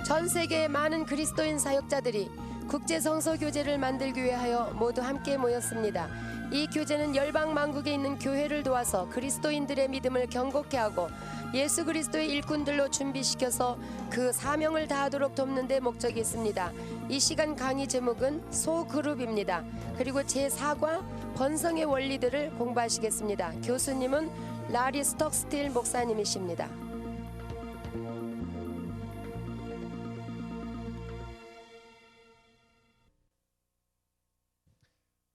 전 세계의 많은 그리스도인 사역자들이 국제 성서 교제를 만들기 위하여 모두 함께 모였습니다. 이 교제는 열방 만국에 있는 교회를 도와서 그리스도인들의 믿음을 견고케 하고 예수 그리스도의 일꾼들로 준비시켜서 그 사명을 다하도록 돕는 데 목적이 있습니다. 이 시간 강의 제목은 소그룹입니다. 그리고 제4과 번성의 원리들을 공부하시겠습니다. 교수님은 라리 스톡스틸 목사님이십니다.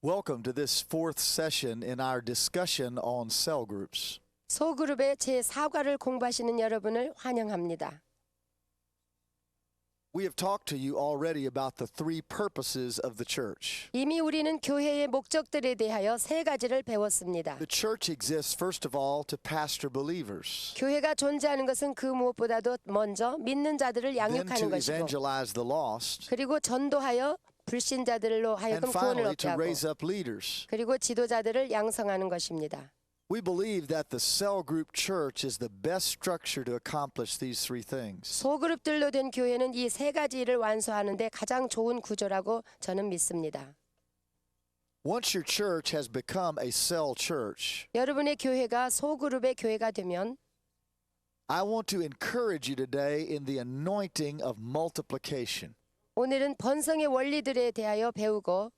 Welcome to this fourth session in our discussion on cell groups. 소그룹의 제4과를 공부하시는 여러분을 환영합니다. We have talked to you already about the three purposes of the church. 이미 우리는 교회의 목적들에 대하여 세 가지를 배웠습니다. The church exists first of all to pastor believers, 교회가 존재하는 것은 그 무엇보다도 먼저 믿는 자들을 then 양육하는 to 것이고 evangelize the lost, 그리고 전도하여 불신자들로 and 하여금 구원을 finally 얻게 to 하고 raise up leaders. 그리고 지도자들을 양성하는 것입니다. We believe that the cell group church is the best structure to accomplish these three things. 소그룹들로 된 교회는 이 세 가지 일을 완수하는 데 가장 좋은 구조라고 저는 믿습니다. Once your church has become a cell church, 여러분의 교회가 소그룹의 교회가 되면 I want to encourage you today in the anointing of multiplication. 오늘은 번성의 원리들에 대하여 배우고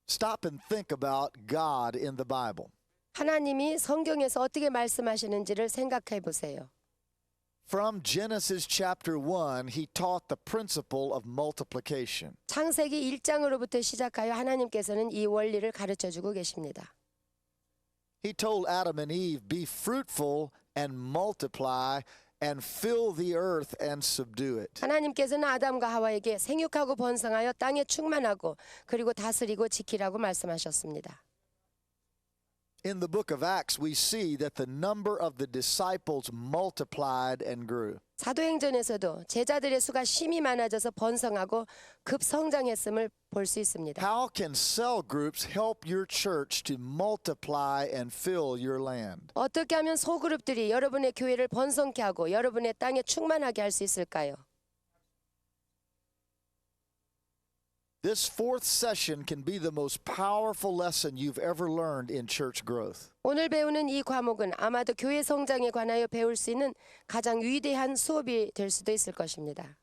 Stop and think about God in the Bible. 하나님이 성경에서 어떻게 말씀하시는지를 생각해 보세요. From Genesis chapter 1, he taught the principle of multiplication. 창세기 1장으로부터 시작하여 하나님께서는 이 원리를 가르쳐 주고 계십니다. He told Adam and Eve, be fruitful and multiply and fill the earth and subdue it. 하나님께서는 아담과 하와에게 생육하고 번성하여 땅에 충만하고 그리고 다스리고 지키라고 말씀하셨습니다. In the book of Acts, we see that the number of the disciples multiplied and grew. 사도행전에서도 제자들의 수가 심히 많아져서 번성하고 급성장했음을 볼 수 있습니다. How can cell groups help your church to multiply and fill your land? 어떻게 하면 소그룹들이 여러분의 교회를 번성케 하고 여러분의 땅에 충만하게 할 수 있을까요? This fourth session can be the most powerful lesson you've ever learned in church growth. 오늘 배우는 이 과목은 아마도 교회 성장에 관하여 배울 수 있는 가장 위대한 수업이 될 수도 있을 것입니다.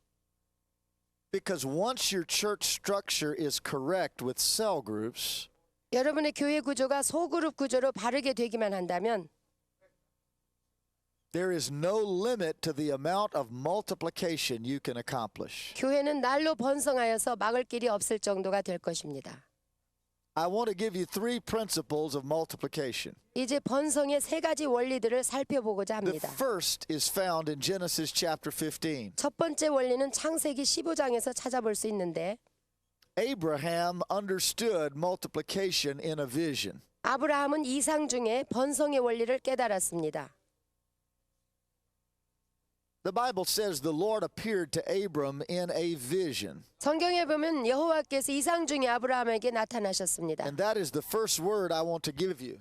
Because once your church structure is correct with cell groups, 여러분의 교회 구조가 소그룹 구조로 바르게 되기만 한다면 there is no limit to the amount of multiplication you can accomplish. 교회는 날로 번성하여서 막을 길이 없을 정도가 될 것입니다. I want to give you three principles of multiplication. 이제 번성의 세 가지 원리들을 살펴보고자 The 합니다. first is found in Genesis chapter 15. 첫 번째 원리는 창세기 15장에서 찾아볼 수 있는데 Abraham understood multiplication in a vision. 아브라함은 이상 중에 번성의 원리를 깨달았습니다. The Bible says the Lord appeared to Abram in a vision. 성경에 보면 여호와께서 이상 중에 아브라함에게 나타나셨습니다. And that is the first word I want to give you.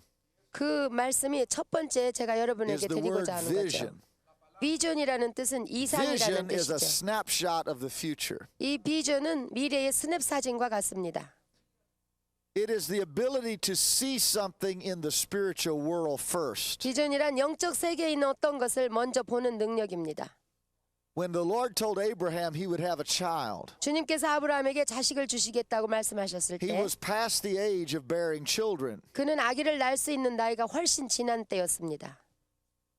그 말씀이 첫 번째 제가 Is 여러분에게 the word 드리고자 하는 거죠. vision. 비전이라는 뜻은 이상이라는 Vision is a 뜻이죠. snapshot of the future. 이 비전은 미래의 스냅 사진과 같습니다. It is the ability to see something in the spiritual world first. 비전이란 영적 세계에 있는 어떤 것을 먼저 보는 능력입니다. When the Lord told Abraham he would have a child, 주님께서 아브라함에게 자식을 주시겠다고 말씀하셨을 he 때 was past the age of bearing children. 그는 아기를 낳을 수 있는 나이가 훨씬 지난 때였습니다.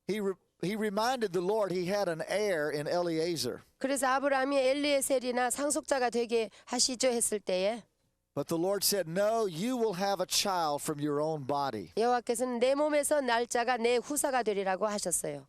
He reminded the Lord he had an heir in Eliezer. 그래서 아브라함이 엘리에셀이나 상속자가 되게 하시죠 했을 때에 But the Lord said, no, you will have a child from your own body. 여호와께서는 내 몸에서 날 자가 내 후사가 되리라고 하셨어요.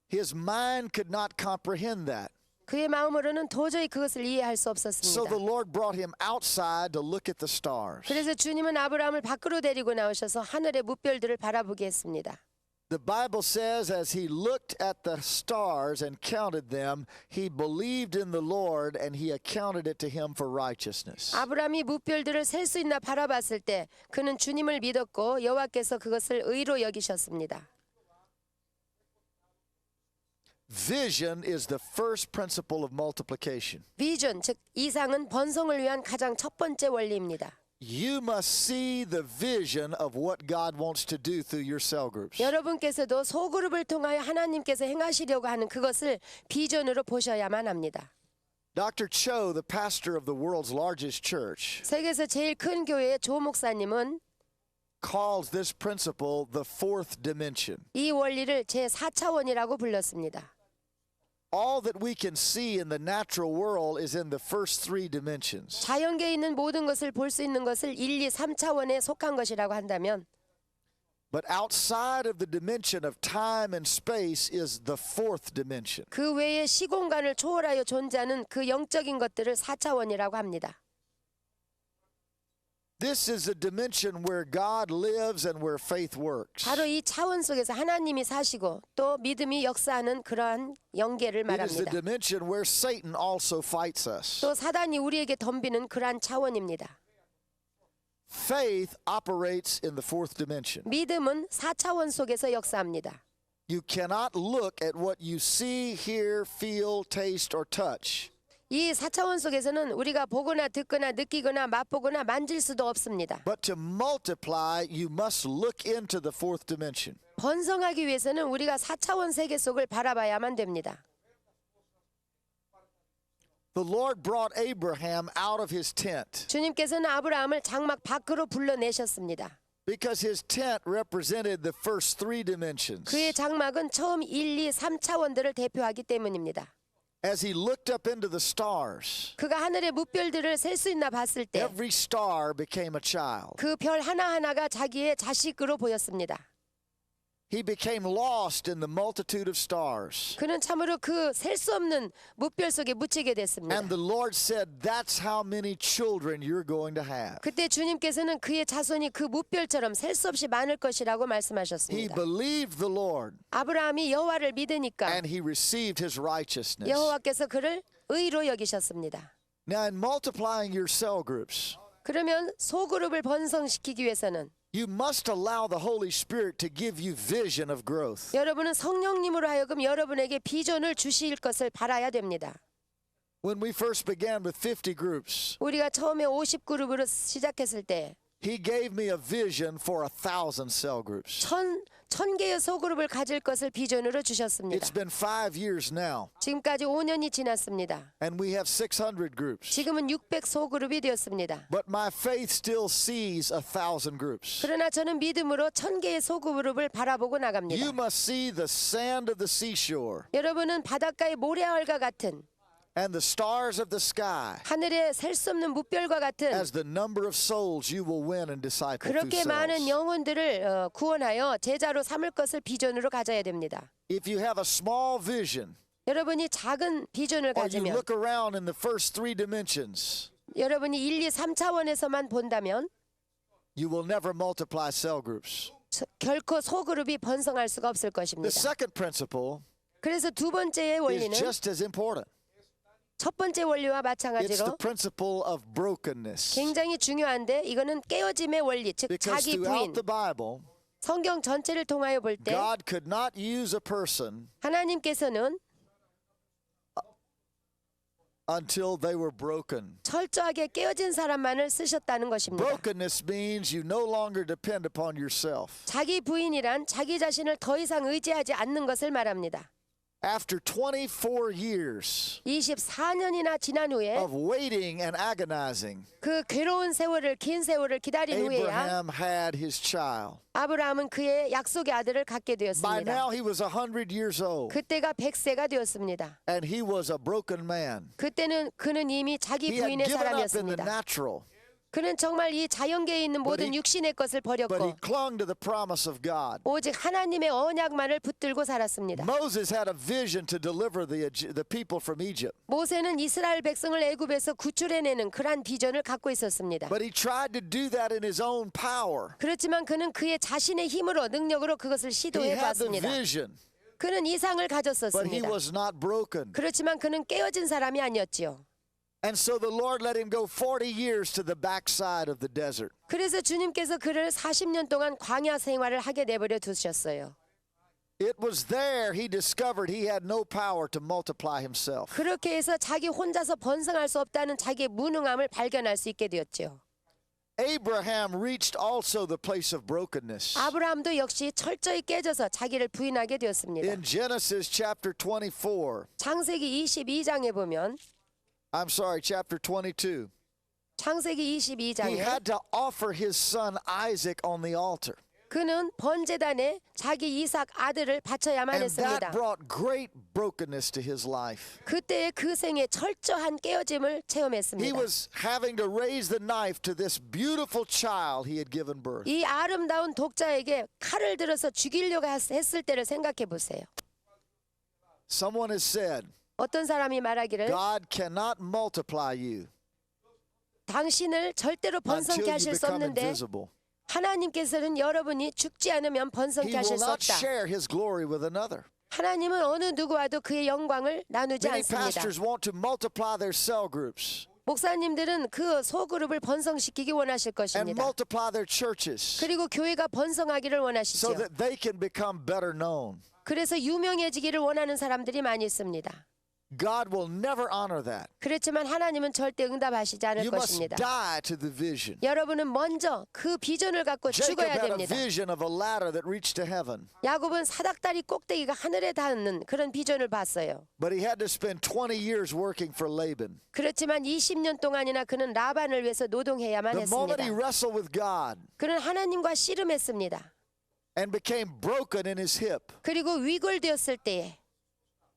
His mind could not comprehend that. 그의 마음으로는 도저히 그것을 이해할 수 So 없었습니다. the Lord brought him outside to look at the stars. 그래서 주님은 아브라함을 밖으로 데리고 나오셔서 하늘의 무별들을 바라보게 했습니다. The Bible says as he looked at the stars and counted them, he believed in the Lord and he accounted it to him for righteousness. 아브라함이 무별들을 셀 수 있나 바라봤을 때 그는 주님을 믿었고 여호와께서 그것을 의로 여기셨습니다. Vision is the first principle of multiplication. 비전, 즉 이상은 번성을 위한 가장 첫 번째 원리입니다. You must see the vision of what God wants to do through your cell groups. 여러분께서도 소그룹을 통하여 하나님께서 행하시려고 하는 그것을 비전으로 보셔야만 합니다. Dr. Cho, the pastor of the world's largest church, 세계에서 제일 큰 교회의 조 목사님은 calls this principle the fourth dimension. 이 원리를 제4차원이라고 불렀습니다. All that we can see in the natural world is in the first three dimensions. 자연계에 있는 모든 것을 볼 수 있는 것을 1, 2, 3차원에 속한 것이라고 한다면 But outside of the dimension of time and space is the fourth dimension. 그 외에 시공간을 초월하여 존재하는 그 영적인 것들을 4차원이라고 합니다. This is a dimension where God lives and where faith works. 바로 이 차원 속에서 하나님이 사시고 또 믿음이 역사하는 그러한 영계를 It is the 말합니다. dimension where Satan also fights us. 또 사단이 우리에게 덤비는 그러한 차원입니다. Faith operates in the fourth dimension. 믿음은 4차원 속에서 역사합니다. You cannot look at what you see, hear, feel, taste, or touch 이 4차원 속에서는 우리가 보거나 듣거나 느끼거나 맛보거나 만질 수도 없습니다. But to multiply, you must look into the fourth dimension. 번성하기 위해서는 우리가 4차원 세계 속을 바라봐야만 됩니다. The Lord brought Abraham out of his tent 주님께서는 아브라함을 장막 밖으로 불러내셨습니다. because his tent represented the first three dimensions. 그의 장막은 처음 1, 2, 3차원들을 대표하기 때문입니다. As he looked up into the stars, 그가 하늘의 무별들을 셀 수 있나 봤을 때 every star became a child. 그 별 하나하나가 자기의 자식으로 보였습니다. He became lost in the multitude of stars. 그는 참으로 그 셀 수 없는 무별 속에 묻히게 됐습니다. And the Lord said, that's how many children you're going to have. 그때 주님께서는 그의 자손이 그 무별처럼 셀 수 없이 많을 것이라고 He 말씀하셨습니다. believed the Lord 아브라함이 여호와를 믿으니까 and he received his righteousness. 여호와께서 그를 의로 여기셨습니다. Now, in multiplying your cell groups, 그러면 소그룹을 번성시키기 위해서는 you must allow the Holy Spirit to give you vision of growth. 여러분은 성령님으로 하여금 여러분에게 비전을 주실 것을 바라야 됩니다. When we first began with 50 groups, 우리가 처음에 50그룹으로 시작했을 때 He gave me a vision for 1,000 cell groups. 천 개의 소그룹을 가질 것을 비전으로 주셨습니다. It's been 5 years now, 지금까지 5년이 지났습니다. and we have 600 groups. 지금은 600 소그룹이 되었습니다. But my faith still sees 1,000 groups. 그러나 저는 믿음으로 1000개의 소그룹을 바라보고 You 나갑니다. must see the sand of the seashore 여러분은 바닷가의 모래알과 같은 and the stars of the sky 하늘에 셀 수 없는 무별과 같은 as the number of souls you will win and disciple through 그렇게 많은 cells. 영혼들을 구원하여 제자로 삼을 것을 비전으로 가져야 됩니다. If you have a small vision, 여러분이 작은 비전을 or you 가지면 look around in the first three dimensions, 여러분이 1, 2, 3차원에서만 본다면 you will never multiply cell groups. 결코 소그룹이 번성할 수가 없을 The 것입니다. second principle 그래서 두 번째의 is 원리는 just as important. 첫 번째 원리와 It's the 마찬가지로 principle of brokenness. 굉장히 중요한데 이거는 깨어짐의 원리, 즉 Because 자기 부인. throughout the Bible, 성경 전체를 통하여 볼 때 God could not use a person 하나님께서는 until they were broken. 철저하게 깨어진 사람만을 쓰셨다는 것입니다. Brokenness means you no longer depend upon yourself. 자기 부인이란 자기 자신을 더 이상 의지하지 않는 것을 말합니다. After 24 years 24년이나 지난 후에 of waiting and agonizing, 그 괴로운 세월을 긴 세월을 기다린 후에야 Abraham had his child. 아브라함은 그의 약속의 아들을 갖게 By 되었습니다. now he was 100 years old, 그때가 100세가 되었습니다. and he was a broken man. 그때는 그는 이미 자기 He had 부인의 given up in the 사람이었습니다. natural, 그는 정말 이 자연계에 있는 모든 he- 육신의 것을 but he 버렸고 clung to the promise of God. 오직 하나님의 언약만을 붙들고 살았습니다. Moses had a vision to deliver the people from Egypt, 모세는 이스라엘 백성을 애굽에서 구출해내는 그러한 비전을 갖고 있었습니다. but he tried to do that in his own power. 그렇지만 그는 그의 자신의 힘으로 능력으로 그것을 He 시도해 had the 봤습니다. vision, 그는 이상을 but he 가졌었습니다. was not broken. 그렇지만 그는 깨어진 사람이 아니었지요. And so the Lord let him go 40 years to the backside of the desert. 그래서 주님께서 그를 40년 동안 광야 생활을 하게 내버려 두셨어요. It was there he discovered he had no power to multiply himself. 그렇게 해서 자기 혼자서 번성할 수 없다는 자기의 무능함을 발견할 수 있게 되었죠. Abraham reached also the place of brokenness. 아브라함도 역시 철저히 깨져서 자기를 부인하게 되었습니다. In Genesis chapter 24, 창세기 22장에 보면 chapter 22, 창세기 he 22장에 had to offer his son Isaac on the altar. 그는 번제단에 자기 이삭 아들을 바쳐야만 And 했습니다. that brought great brokenness to his life. 그때의 그 생에 철저한 깨어짐을 He 체험했습니다. was having to raise the knife to this beautiful child he had given birth. 이 아름다운 독자에게 칼을 들어서 죽이려고 했을 때를 생각해 보세요. Someone has said, 어떤 사람이 말하기를 God cannot multiply you 당신을 절대로 until 번성케 you 하실 수 become 없는데 invisible. 하나님께서는 여러분이 죽지 않으면 He 번성케 will 하실 수 not 없다. share his glory with another. 하나님은 어느 누구와도 그의 영광을 나누지 Many 않습니다. pastors want to multiply their cell groups 목사님들은 그 소그룹을 번성시키기 원하실 and 것입니다. multiply their churches 그리고 교회가 번성하기를 so 원하시죠. that they can become better known. 그래서 유명해지기를 원하는 사람들이 많이 있습니다. God will never honor that. 그렇지만 하나님은 절대 응답하시지 않을 You must 것입니다. die to the vision. 여러분은 먼저 그 비전을 갖고 Jacob 죽어야 had a 됩니다. vision of a ladder that reached to heaven, 야곱은 사닥다리 꼭대기가 하늘에 닿는 그런 비전을 봤어요. but he had to spend 20 years working for Laban. 그렇지만 20년 동안이나 그는 라반을 위해서 노동해야만 The moment he 했습니다. wrestled with God 그는 하나님과 씨름했습니다. and became broken in his hip, 그리고 위골되었을 때에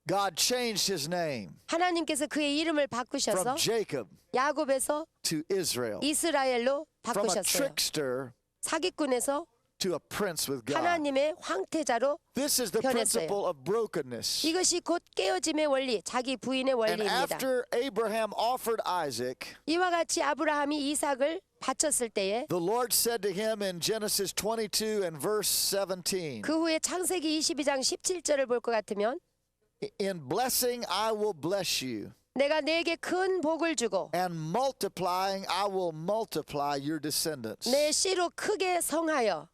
God changed his name 하나님께서 그의 이름을 from 바꾸셔서 Jacob 야곱에서 to Israel, 이스라엘로 from a 바꾸셨어요. trickster 사기꾼에서 to a prince with God. 하나님의 황태자로 This is the 변했어요. principle of brokenness. 이것이 곧 깨어짐의 원리, 자기 부인의 And 원리입니다. after Abraham offered Isaac, 이와 같이 아브라함이 이삭을 바쳤을 때에 the Lord said to him in Genesis 22 and verse 17, 그 후에 창세기 22장 17절을 볼 것 같으면 in blessing I will bless you, 내가 내게 큰 복을 주고 and multiplying I will multiply your descendants 내 씨로 크게 성하여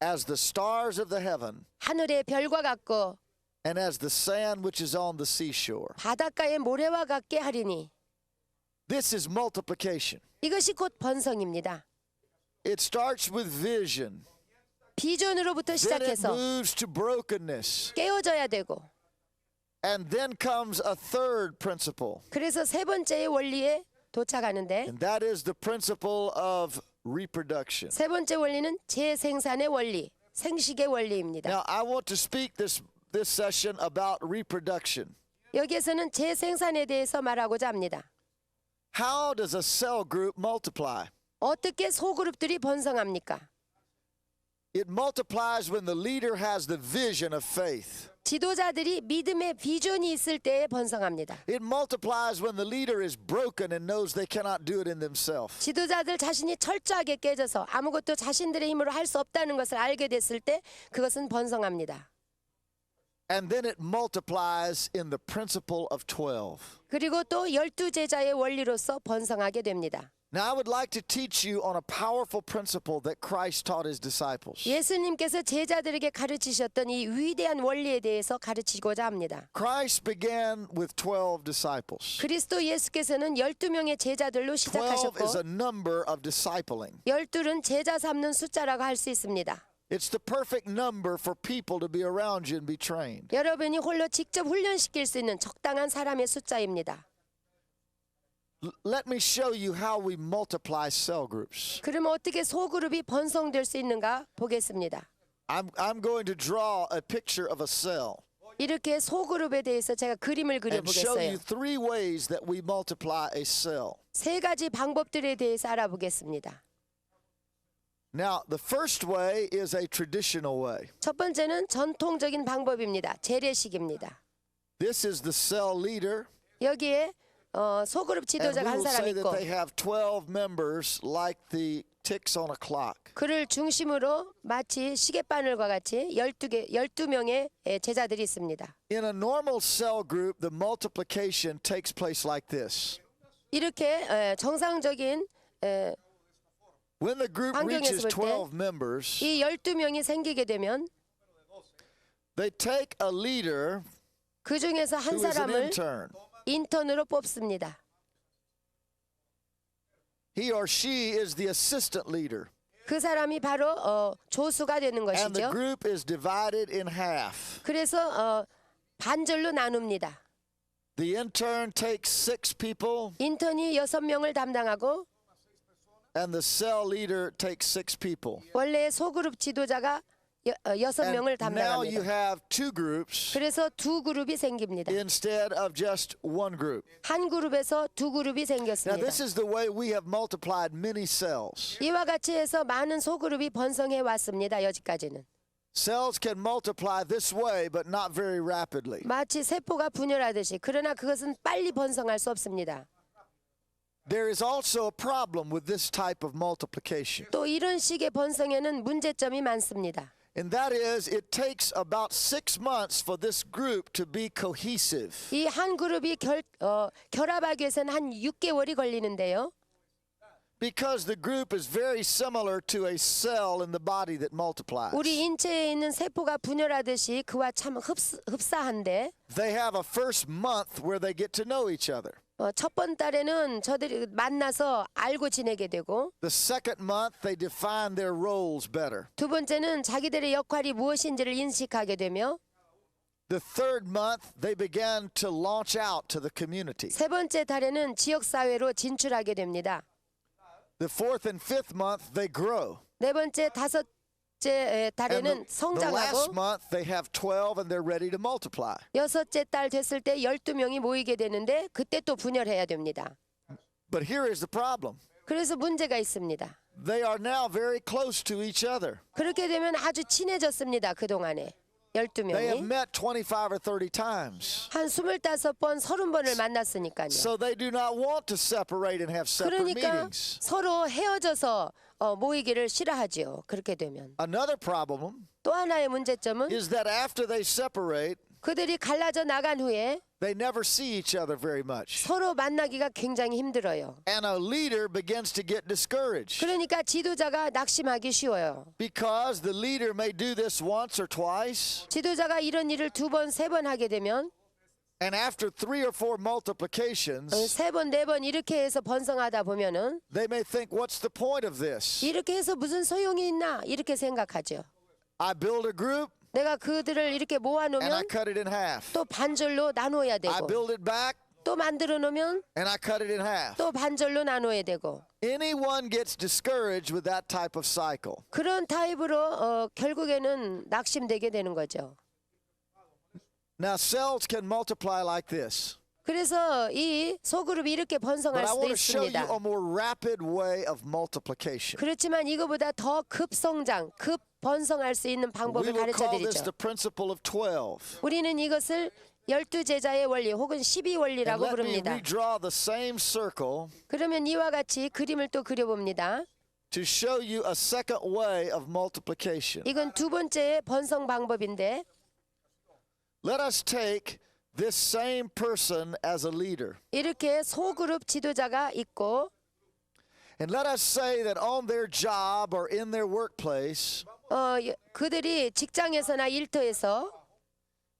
as the stars of the heaven 하늘의 별과 같고 and as the sand which is on the seashore. 바닷가의 모래와 같게 하리니 This is multiplication. 이것이 곧 번성입니다. It starts with vision. 비전으로부터 Then it 시작해서 moves to brokenness. 깨어져야 되고 And then comes a third principle, 그래서 세 번째의 원리에 도착하는데 and that is the principle of reproduction. 세 번째 원리는 재생산의 원리, 생식의 원리입니다. Now, I want to speak this session about reproduction. 여기에서는 재생산에 대해서 말하고자 합니다. How does a cell group multiply? 어떻게 소그룹들이 번성합니까? It multiplies when the leader has the vision of faith. 지도자들이 믿음의 비전이 있을 때에 번성합니다. It multiplies when the leader is broken and knows they cannot do it in themselves. 지도자들 자신이 철저하게 깨져서 아무것도 자신들의 힘으로 할 수 없다는 것을 알게 됐을 때 그것은 번성합니다. And then it multiplies in the principle of 12. 그리고 또 12제자의 원리로서 번성하게 됩니다. Now, I would like to teach you on a powerful principle that Christ taught his disciples. 예수님께서 제자들에게 가르치셨던 이 위대한 원리에 대해서 가르치고자 합니다. Christ began with 12 disciples. 그리스도 예수께서는 12명의 제자들로 12 시작하셨고 is a number of discipling. 12은 제자 삼는 숫자라고 할 수 있습니다. It's the perfect number for people to be around you and be trained. 여러분이 홀로 직접 훈련시킬 수 있는 적당한 사람의 숫자입니다. Let me show you how we multiply cell groups. 그러면 어떻게 소그룹이 번성될 수 있는가 보겠습니다. I'm going to draw a picture of a cell 이렇게 소그룹에 대해서 제가 그림을 and show you 그려보겠어요. 3 ways that we multiply a cell. 세 가지 방법들에 대해서 알아보겠습니다. Now, the first way is a traditional way. 첫 번째는 전통적인 방법입니다. 재래식입니다. This is the cell leader, 여기에 소그룹 and 지도자가 we 한 will 사람 say that 있고 they have 12 members like the ticks on a clock. 그를 중심으로 마치 시계바늘과 같이 12명의 제자들이 있습니다. In a normal cell group, the multiplication takes place like this. 이렇게 정상적인 When the group reaches 환경에서 볼 때 12 members, 이 12명이 생기게 되면 they take a leader 그 중에서 한 who is an 사람을 intern. 인턴으로 뽑습니다. He or she is the assistant leader. 그 사람이 바로 조수가 되는 And the 것이죠. group is divided in half. 그래서 반절로 나눕니다. The intern takes 6 people, 인턴이 6명을 담당하고 and the cell leader takes 6 people. 원래 소그룹 지도자가 6명을 And now you 담당합니다. have 2 groups 그래서 두 그룹이 생깁니다. instead of just 1 group. 한 그룹에서 두 그룹이 Now 생겼습니다. this is the way we have multiplied many cells. 이와 같이 해서 많은 소그룹이 번성해 왔습니다. 여기까지는. Cells can multiply this way, but not very rapidly. 마치 세포가 분열하듯이. 그러나 그것은 빨리 번성할 수 없습니다. There is also a problem with this type of multiplication. 또 이런 식의 번성에는 문제점이 많습니다. And that is, it takes about 6 months for this group to be cohesive. 이 한 그룹이 결합하기 위해서는 한 6개월이 걸리는데요. Because the group is very similar to a cell in the body that multiplies. 우리 인체에 있는 세포가 분열하듯이 그와 참 흡사한데 They have a first month where they get to know each other. 첫 번 달에는 저들이 만나서 알고 지내게 되고 The second month, they define their roles better. 두 번째는 자기들의 역할이 무엇인지를 인식하게 되며 The third month, they began to launch out to the community. 세 번째 달에는 지역사회로 진출하게 됩니다. The fourth and fifth month, they grow. 네 번째, 다섯째 And 달에는 the last 성장하고 month, they have 12 and they're ready to multiply. 여섯째 달 됐을 때 12명이 모이게 되는데 그때 또 분열해야 됩니다. But here is the problem. 그래서 문제가 있습니다. They are now very close to each other. 그렇게 되면 아주 친해졌습니다. 그동안에 They have 12명이 met 25 or 30 times. 한 25번, 30번을 만났으니까요. So they do not want to separate and have separate 그러니까 meetings. 서로 헤어져서 모이기를 싫어하지요. 그렇게 되면 Another problem 또 하나의 문제점은 is that after they separate, 그들이 갈라져 나간 후에 they never see each other very much. 서로 만나기가 굉장히 힘들어요. And a leader begins to get discouraged 그러니까 지도자가 낙심하기 쉬워요. because the leader may do this once or twice, 지도자가 이런 일을 2번, 3번 하게 되면 and after 3 or 4 multiplications, 3번, 4번 이렇게 해서 번성하다 보면은 they may think, what's the point of this? 이렇게 해서 무슨 소용이 있나 이렇게 생각하죠. I build a group 내가 그들을 이렇게 and I 모아놓으면 cut it in half. 또 반절로 나눠야 I 되고 build it back 또 만들어 놓으면 and I cut it in half. 또 반절로 나눠야 되고 Anyone gets discouraged with that type of cycle. 그런 타입으로 결국에는 낙심되게 되는 거죠. Now, cells can multiply like this. 그래서 이 소그룹이 이렇게 But 번성할 I 수도 want to show you 있습니다. a more rapid way of multiplication. 그렇지만 이거보다 더 급성장, 급 번성할 수 있는 We 방법을 will 가르쳐 call this 드리죠. the principle of 12. 우리는 이것을 12제자의 원리 혹은 12원리라고 And let me 부릅니다. redraw the same circle 그러면 이와 같이 그림을 또 그려봅니다. to show you a second way of multiplication. 이건 두 번째의 번성 방법인데 Let us take this same person as a leader. 이렇게 소그룹 지도자가 있고 And let us say that on their job or in their workplace, 그들이 직장에서나 일터에서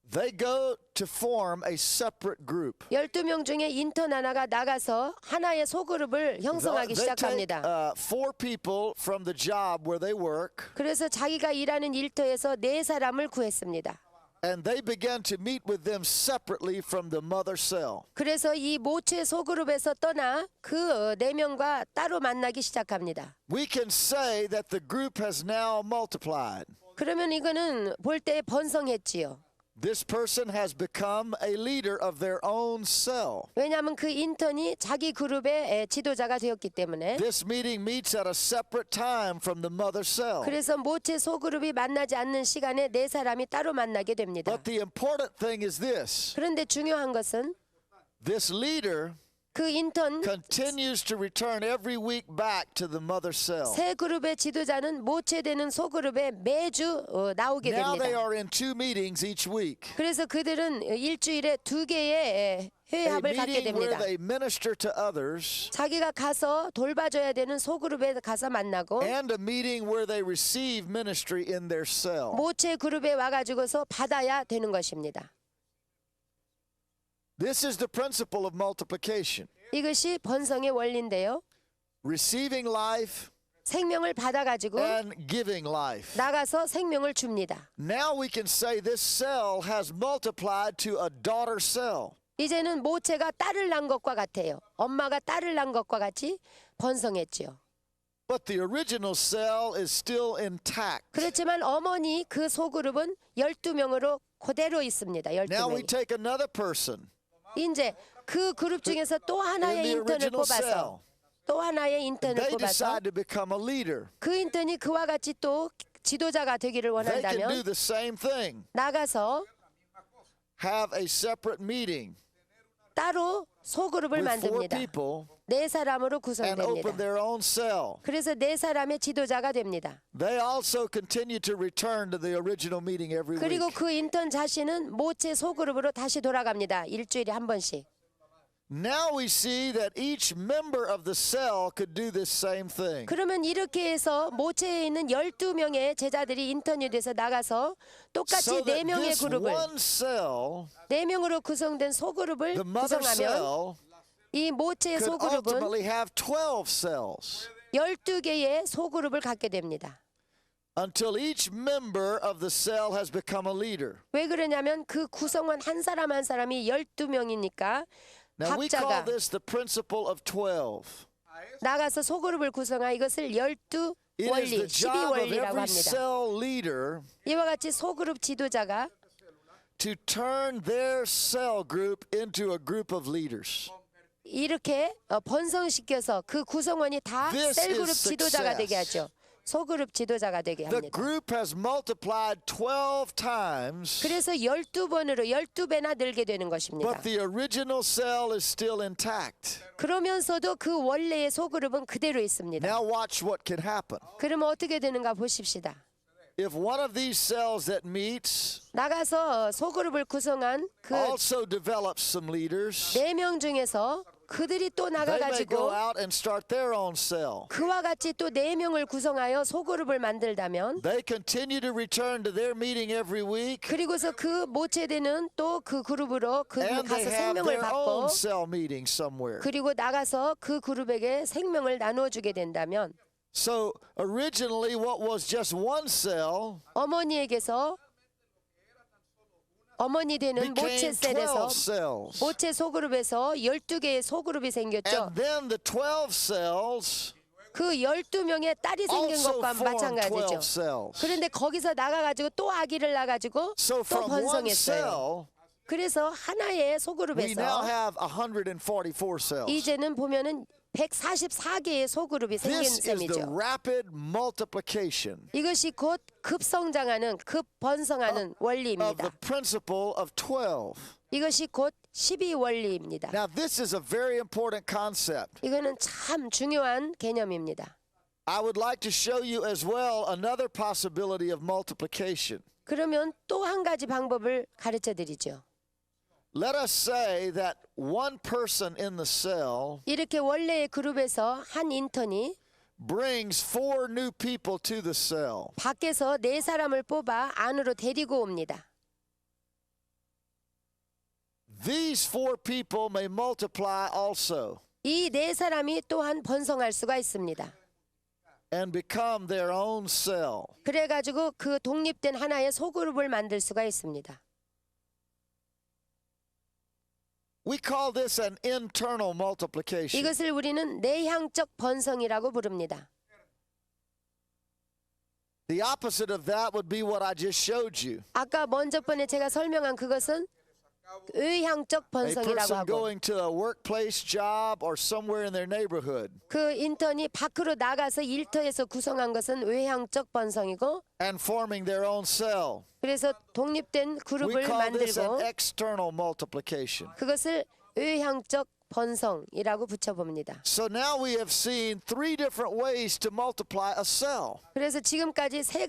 they go to form a separate group. 12명 중에 인턴 하나가 나가서 하나의 소그룹을 형성하기 They take 시작합니다. 4 people from the job where they work, 그래서 자기가 일하는 일터에서 4사람을 구했습니다. and they began to meet with them separately from the mother cell. 그래서 이 모체 소그룹에서 떠나 그 4명과 따로 만나기 시작합니다. We can say that the group has now multiplied. 그러면 이거는 볼 때 번성했지요. This person has become a leader of their own cell. 왜냐하면 그 인턴이 자기 그룹의 지도자가 되었기 때문에 This meeting meets at a separate time from the mother cell. 그래서 모체 소그룹이 만나지 않는 시간에 4사람이 따로 만나게 됩니다. But the important thing is this. 그런데 중요한 것은 This leader 그 인턴 continues to return every week back to the mother cell. 새 그룹의 지도자는 모체되는 소그룹에 매주 나오게 Now they 됩니다. are in 2 meetings each week. 그래서 그들은 일주일에 2개의 a 회합을 갖게 meeting where 됩니다. they minister to others, 자기가 가서 돌봐줘야 되는 소그룹에 가서 만나고 and a meeting where they receive ministry in their cell. 모체 그룹에 와가지고서 받아야 되는 것입니다. This is the principle of multiplication. 이것이 번성의 원리인데요. Receiving life 생명을 받아가지고 and giving life. 나가서 생명을 줍니다. Now we can say this cell has multiplied to a daughter cell. 이제는 모체가 딸을 낳은 것과 같아요. 엄마가 딸을 낳은 것과 같이 번성했지요. But the original cell is still intact. 그렇지만 어머니 그 소그룹은 12명으로 그대로 있습니다. Now we 12명이. take another person 이제 그 그룹 중에서 또 in 하나의 the 인턴을 original 뽑아서 cell. 또 하나의 인턴을 They 뽑아서 decide to become a leader. 그 인턴이 그와 같이 또 지도자가 되기를 They can do 원한다면 the same thing. 나가서 Have a separate meeting 따로 소그룹을 with 4 만듭니다. people 네 사람으로 and 구성됩니다. open their own cell. 그래서 네 사람의 지도자가 됩니다. They also continue to return to the original meeting every 그리고 week. 그 인턴 자신은 모체 소그룹으로 다시 돌아갑니다. 일주일에 한 번씩. Now we see that each member of the cell could do this same thing. 그러면 이렇게 해서 모체에 있는 12명의 제자들이 인턴이 돼서 나가서 똑같이 So that 4명의 this 그룹을 one cell, 4명으로 구성된 소그룹을 the mother 구성하면 cell, 이 모체의 could 소그룹은 ultimately have 12 cells 12개의 소그룹을 갖게 됩니다. until each member of the cell has become a leader. 왜 그러냐면 그 구성원 한 사람 한 사람이 12명이니까 Now we call 각자가 this the principle of 12. 나가서 소그룹을 구성하 이것을 12 It is 원리, the 12 job of 원리라고 every 합니다. cell leader 이와 같이 소그룹 지도자가 to turn their cell group into a group of leaders. 이렇게 번성시켜서 그 구성원이 다 This 셀그룹 is 지도자가 되게 success. 하죠. 소그룹 지도자가 되게 The 합니다. group has multiplied 12 times, 그래서 12번으로 12배나 늘게 되는 것입니다. but the original cell is still intact. 그러면서도 그 원래의 소그룹은 그대로 있습니다. Now watch what can happen. 그러면 어떻게 되는가 보십시다. If one of these cells that meets 나가서 소그룹을 구성한 그 also develops some leaders, 4명 중에서 그들이 또 they may go 나가가지고 out and start their own cell. 그와 같이 또 4명을 구성하여 소그룹을 만들다면 They continue to return to their meeting every week, 그리고서 그 모체되는 또 그 그룹으로 그 and they 가서 have 생명을 their 받고 own cell meeting somewhere. 그리고 나가서 그 그룹에게 생명을 나누어주게 된다면 So originally what was just one cell 어머니에게서 어머니 되는 became 모체셀에서 12 cells. 모체 소그룹에서 12개의 소그룹이 생겼죠. And then the 12 cells 그 12명의 딸이 생긴 also 것과 formed 12 마찬가지죠. cells. 그런데 거기서 나가가지고 또 아기를 낳아가지고 So 또 from one 번성했어요. cell, 그래서 하나의 we now 소그룹에서 have 144 cells. 이제는 보면은 144개의 소그룹이 생긴 This is the 셈이죠. rapid multiplication 이것이 곧 급성장하는 급번성하는 of 원리입니다. the principle of 12. 이것이 곧 12원리입니다. Now this is a very important concept. 이거는 참 중요한 개념입니다. I would like to show you as well another possibility of multiplication. 그러면 또 한 가지 방법을 가르쳐 드리죠. Let us say that one person in the cell 이렇게 원래의 그룹에서 한 인턴이 brings 4 new people to the cell. 밖에서 4사람을 뽑아 안으로 데리고 옵니다. These 4 people may multiply also 이 4사람이 또한 번성할 수가 있습니다. and become their own cell. 그래가지고 그 독립된 하나의 소그룹을 만들 수가 있습니다. We call this an internal multiplication. 이것을 우리는 내향적 번성이라고 부릅니다. The opposite of that would be what I just showed you. 아까 먼저 번에 제가 설명한 그것은 외향적 A 번성이라고 person 하고 going to a workplace job or somewhere in their neighborhood 그 인턴이 밖으로 나가서 일터에서 구성한 것은 외향적 번성이고 and forming their own cell. 그래서 독립된 We 그룹을 call this an 만들고 external multiplication. 그것을 외향적 번성이라고 붙여봅니다. So now we have seen three different ways to multiply a cell. 그래서 지금까지 세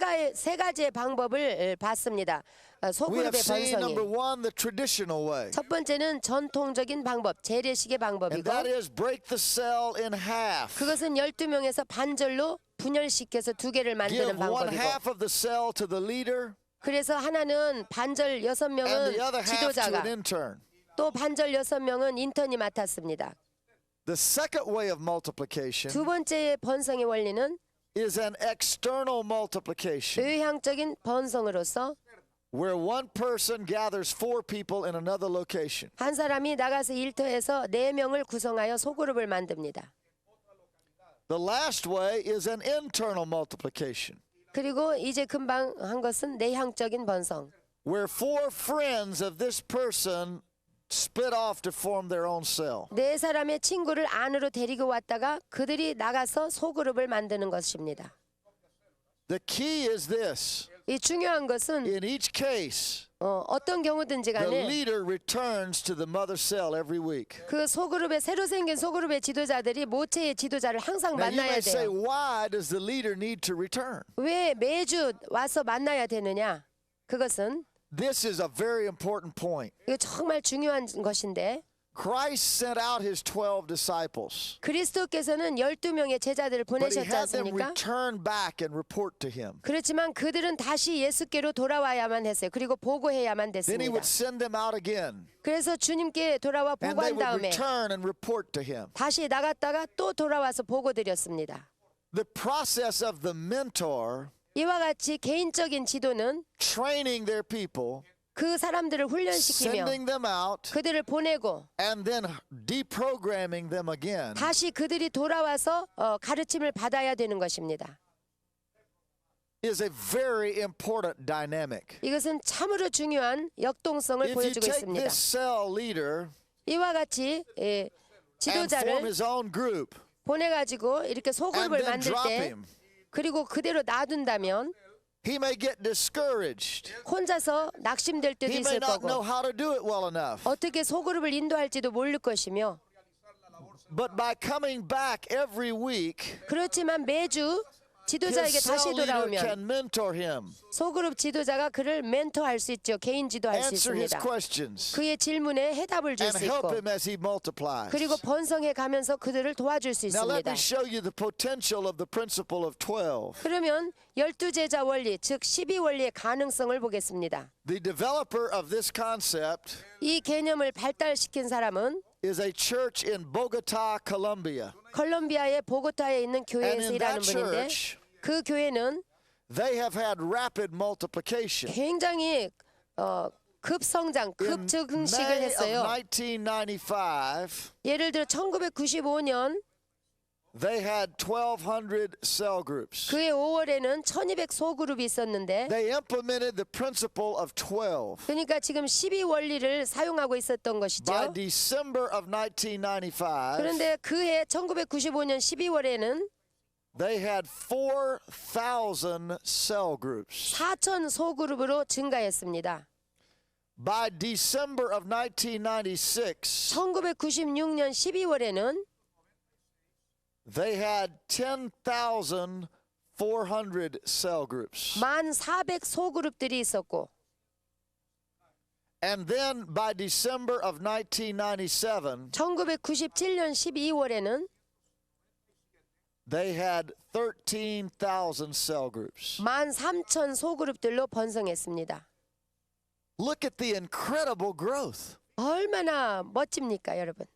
가지의 방법을 봤습니다. We have 소그룹의 seen 번성이. number one, the traditional way. 첫 번째는 전통적인 방법, 재래식의 And 방법이고 that is break the cell in half. 그것은 12명에서 반절로 분열시켜서 두 개를 Give 만드는 one 방법이고 half of the cell to the leader 그래서 하나는 반절 and 6명은 the other half to 지도자가 an intern. 또 반절 6명은 인턴이 맡았습니다. The second way of multiplication 두 번째의 번성의 원리는 is an external multiplication 외향적인 번성으로서 where one person gathers four people in another location. 한 사람이 나가서 일터에서 4명을 구성하여 소그룹을 만듭니다. The last way is an internal multiplication 그리고 이제 금방 한 것은 내향적인 번성. where four friends of this person split off to form their own cell. 네 사람의 친구를 안으로 데리고 왔다가 그들이 나가서 소그룹을 만드는 것입니다. The key is this. 이 중요한 것은 In each case, 어떤 경우든지 the 간에 leader returns to the mother cell every week. 그 소그룹의 새로 생긴 소그룹의 지도자들이 모체의 지도자를 항상 Now you 만나야 may say, 돼요. why does the leader need to return? 왜 매주 와서 만나야 되느냐? 그것은 This is a very important point. 이거 정말 중요한 것인데 Christ sent out his 12 disciples, 그리스도께서는 12명의 제자들을 but he 보내셨지 had them 않습니까? return back and report to him. 그렇지만 그들은 다시 예수께로 돌아와야만 했어요. 그리고 보고해야만 Then he 됐습니다. would send them out again, 그래서 주님께 돌아와 and they 보고한 would 다음에 return and report to him. 다시 나갔다가 또 돌아와서 보고드렸습니다. The process of the mentor 이와 같이 개인적인 지도는 training their people, 그 사람들을 훈련시키며 sending them out, 그들을 보내고 and then deprogramming them again 다시 그들이 돌아와서 가르침을 받아야 되는 것입니다. is a very important dynamic. 이것은 참으로 중요한 역동성을 If you 보여주고 take 있습니다. this cell leader 이와 같이 and form 지도자를 his own group 보내가지고 이렇게 and 소그룹을 then 만들 drop 때 him, 그리고 그대로 놔둔다면 he may get discouraged. 혼자서 낙심될 때도 He may 있을 not know 거고 how to do it well enough. 어떻게 소그룹을 인도할지도 모를 것이며 But by coming back every week, 그렇지만 매주 his 지도자에게 cell 다시 leader 돌아오면 can mentor him, 소그룹 지도자가 그를 멘토할 수 있죠. 개인 지도할 수 answer his 있습니다. questions, 그의 질문에 해답을 줄 and 수 help 있고 him as he multiplies. 그리고 번성해 가면서 그들을 도와줄 수 Now let 있습니다. me show you the potential of the principle of 12. 그러면 12제자 원리, 즉 12원리의 가능성을 보겠습니다. The developer of this concept 이 개념을 발달시킨 사람은 is a church in Bogota, Colombia. 콜롬비아의 보고타에 있는 And 교회에서 in 일하는 that 분인데 church, 그 교회는 they have had rapid multiplication. 굉장히 급성장, In 급증식을 May of 했어요. 1995, 예를 들어 1995년 they had 1,200 cell groups. 그해 5월에는 1200 소그룹이 있었는데 They implemented the principle of 12. 그러니까 지금 12원리를 사용하고 있었던 By 것이죠. December of 1995, 그런데 그해 1995년 12월에는 they had 4,000 cell groups. 4천 소그룹으로 증가했습니다. By December of 1996, 1996년 12월에는 they had 10,400 cell groups. 1,400 소그룹들이 있었고 And then by December of 1997, 1997년 12월에는 they had 13,000 cell groups. 13,000 소그룹들로 번성했습니다. Look at the incredible growth. 얼마나 멋집니까, 여러분?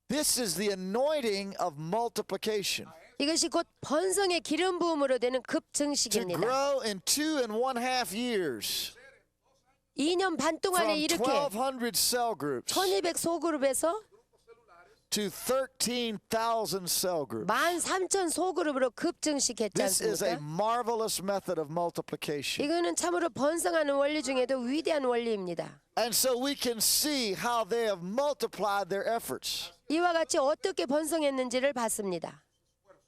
This is the anointing of multiplication. 이것이 곧 번성의 기름 부음으로 되는 To 급증식입니다. grow in 2.5 years 2년 반 from 동안에 이렇게 1,200 cell groups 1200 소그룹에서 to 13,000 cell groups. 13,000 소그룹으로 급증식했지 This is a 않습니까? marvelous method of multiplication. 이거는 참으로 번성하는 원리 중에도 위대한 원리입니다. And so we can see how they have multiplied their efforts. 이와 같이 어떻게 번성했는지를 봤습니다.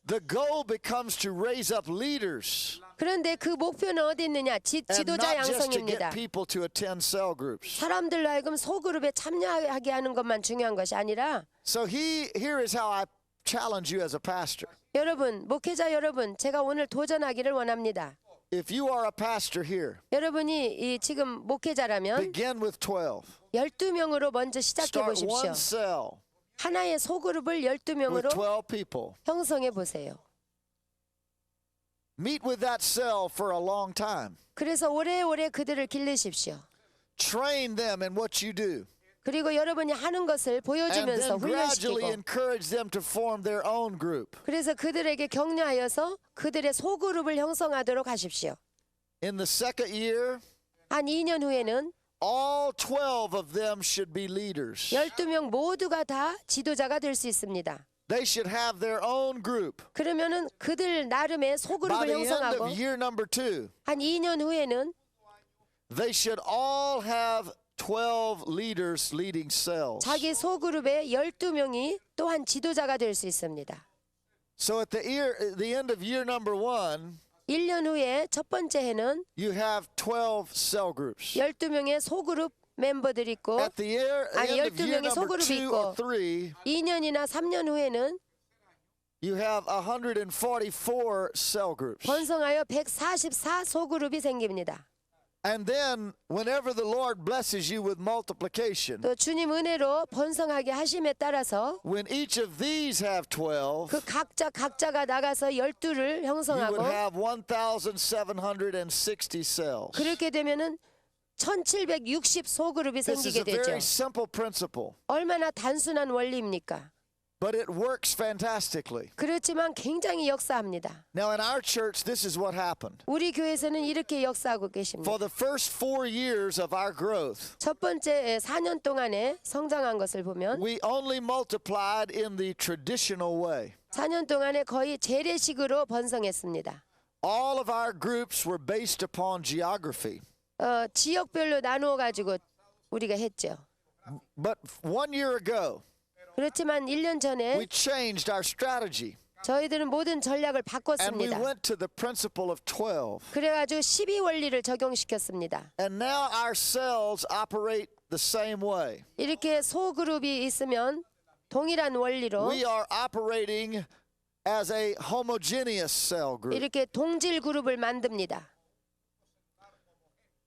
the goal becomes to raise up leaders 그런데 그 목표는 어디 있느냐? and 지도자 not just to 양성입니다. get people to attend cell groups. 사람들로 하여금 소그룹에 참여하게 하는 것만 중요한 것이 아니라 So here is how I challenge you as a pastor. 여러분, 목회자 여러분, 제가 오늘 도전하기를 원합니다. If you are a pastor here, 여러분이 이 지금 목회자라면 begin with 12. 12명으로 먼저 시작해 Start 보십시오. one cell 하나의 소그룹을 with 12명으로 12 people. 형성해 보세요. Meet with that cell for a long time. 그래서 오래오래 그들을 기르십시오. Train them in what you do. 그리고 여러분이 하는 것을 And 보여주면서 then gradually 훈련시키고 encourage them to form their own group. 그래서 그들에게 격려하여서 그들의 소그룹을 형성하도록 하십시오. In the second year, 한 2년 후에는 all 12 of them should be leaders. 12명 모두가 다 지도자가 될 수 있습니다. They should have their own group. 그러면은 그들 나름의 By 소그룹을 the end 형성하고 of year number 2, 한 2년 후에는 they should all have 12 leaders leading cells. 자기 소그룹의 12명이 또한 지도자가 될 수 있습니다. So at the end of year number 1, 1년 후에 첫 번째 해는 you have 12 cell groups. 12명의 소그룹 멤버들이 있고 At the 아니, end of year 12명의 number 소그룹이 2 있고 or 3, 2년이나 3년 후에는 you have 144 cell groups. 번성하여 144 소그룹이 생깁니다. And then whenever the Lord blesses you with multiplication, 또 주님 은혜로 번성하게 하심에 따라서 when each of these have 12, 그 각자가 나가서 12를 you would 형성하고 have 1,760 cells. 그렇게 되면은 1760 소그룹이 This is 생기게 a 되죠. very simple principle, 얼마나 단순한 원리입니까? but it works fantastically. 그렇지만 굉장히 역사합니다. Now in our church, this is what happened. 우리 교회에서는 이렇게 역사하고 계십니다. For the first 4 years of our growth, 첫 번째 4년 동안에 성장한 것을 보면 we only multiplied in the traditional way. 4년 동안에 거의 재래식으로 번성했습니다. All of our groups were based upon geography. 지역별로 나누어 가지고 우리가 했죠. But 1 year ago, 그렇지만 1년 전에 we changed our strategy 저희들은 모든 전략을 and we 바꿨습니다. went to the principle of 12. 그래가지고 12원리를 적용시켰습니다. And now our cells operate the same way. 이렇게 소그룹이 있으면 동일한 원리로 We are operating as a homogeneous cell group. 이렇게 동질 그룹을 만듭니다.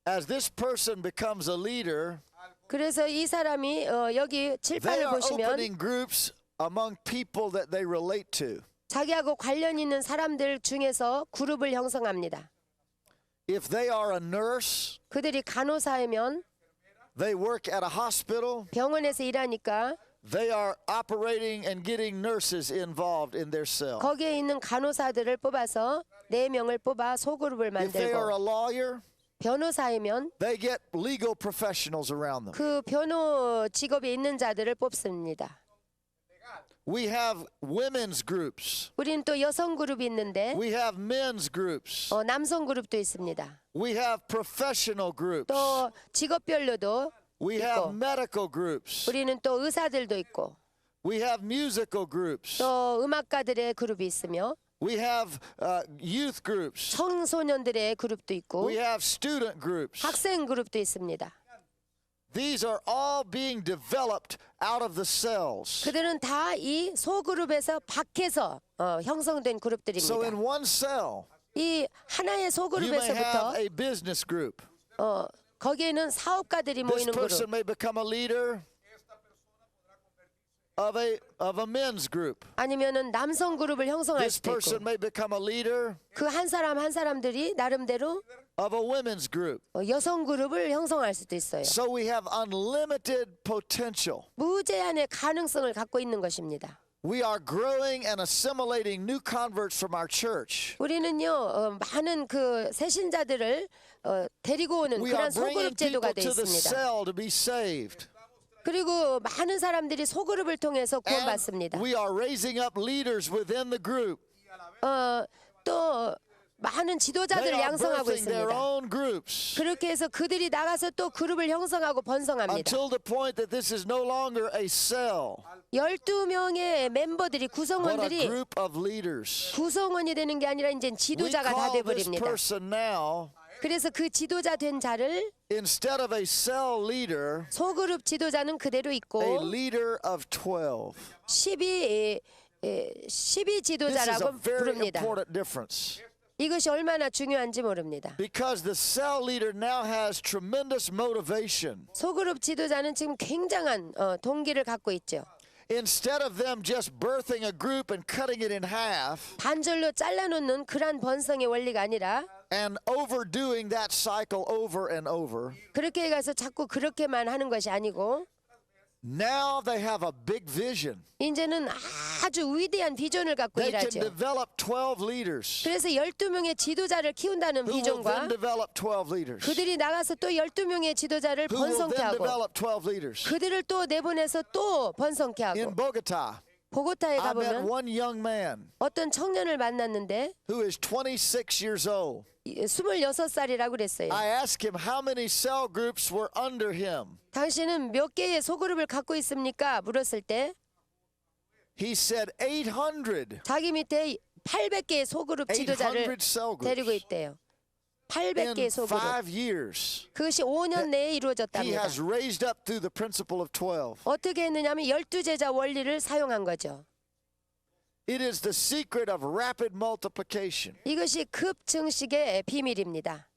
As this person becomes a leader, 그래서 이 사람이 여기 they 칠판을 are 보시면 opening groups among people that they relate to. 자기하고 관련 있는 사람들 중에서 그룹을 형성합니다. If they are a nurse, 그들이 간호사이면 they work at a hospital, 병원에서 일하니까 they are operating and getting nurses involved in their cell. 거기에 있는 간호사들을 뽑아서 4명을 뽑아 소그룹을 If they are a 만들고 lawyer, 변호사이면 they get legal professionals around them. 그 변호 직업에 있는 자들을 뽑습니다. We have women's groups. 우리는 또 여성 그룹이 있는데 We have men's groups. 남성 그룹도 있습니다. We have professional groups. 또 직업별로도 We 있고 have medical groups. 우리는 또 의사들도 있고 We have musical groups. 또 음악가들의 그룹이 있으며 We have youth groups. 청소년들의 그룹도 있고 We have student groups. 학생 그룹도 있습니다. These are all being developed out of the cells. 그들은 다 이 소그룹에서 밖에서 형성된 So in 그룹들입니다. one cell, 이 하나의 you may have 소그룹에서부터 a business group. 거기에는 사업가들이 This 모이는 person 그룹, may become a leader of a men's group. 아니면은 남성 그룹을 형성할 This 수도 person 있고, may become a leader 그 한 사람 한 사람들이 나름대로 of a women's group. 여성 그룹을 형성할 수도 있어요. So we have unlimited potential. 무제한의 가능성을 갖고 있는 것입니다. We are growing and assimilating new converts from our church. 우리는요 많은 그 새신자들을 데리고 오는 We are 그런 bringing 소그룹 제도가 people 되어 to the 있습니다. cell to be saved. 그리고 많은 사람들이 소그룹을 통해서 구원받습니다. And we are raising up leaders within the group. 또 They 많은 지도자들을 are 양성하고 birthing their 있습니다. own groups 그렇게 해서 그들이 나가서 또 그룹을 형성하고 번성합니다. until the point that this is no longer a cell, 12명의 멤버들이 but a 구성원들이 group of leaders. 구성원이 되는 게 아니라 이제 We 지도자가 다 call this 돼버립니다. person now, 그래서 그 지도자 된 자를 instead of a cell leader, 소그룹 지도자는 그대로 a 있고 leader of 12. 12 This is a 지도자라고 very 부릅니다. important difference 이것이 얼마나 중요한지 모릅니다. because the cell leader now has tremendous motivation. 소그룹 지도자는 지금 굉장한 동기를 갖고 있죠. Instead of them just birthing a group and cutting it in half 반절로 잘라놓는 그러한 번성의 원리가 아니라 and overdoing that cycle over and over, 그렇게 가서 자꾸 그렇게만 하는 것이 아니고 now they have a big vision. 이제는 아주 위대한 비전을 갖고 They can 일하죠. develop 12 leaders 그래서 12명의 지도자를 키운다는 who will then 비전과 develop 12 leaders 그들이 나가서 또 12명의 지도자를 who will 번성케 then 하고 develop 12 leaders. 그들을 또 내보내서 또 번성케 In 하고 Bogota, 보고타에 I met 가보면 one young man 어떤 청년을 만났는데 who is 26 years old. 26살이라고 그랬어요. I asked him how many cell groups were under him. 당신은 몇 개의 소그룹을 갖고 있습니까? 물었을 때 He said 800. 자기 밑에 800개의 소그룹 지도자를 800 cell 데리고 groups. 있대요. In 800개의 소그룹. 5 years, 그것이 5년 내에 he 이루어졌답니다. has raised up through the principle of 12. 어떻게 했느냐면 12제자 원리를 사용한 거죠. It is the secret of rapid multiplication. 이것이 급증식의 비밀입니다.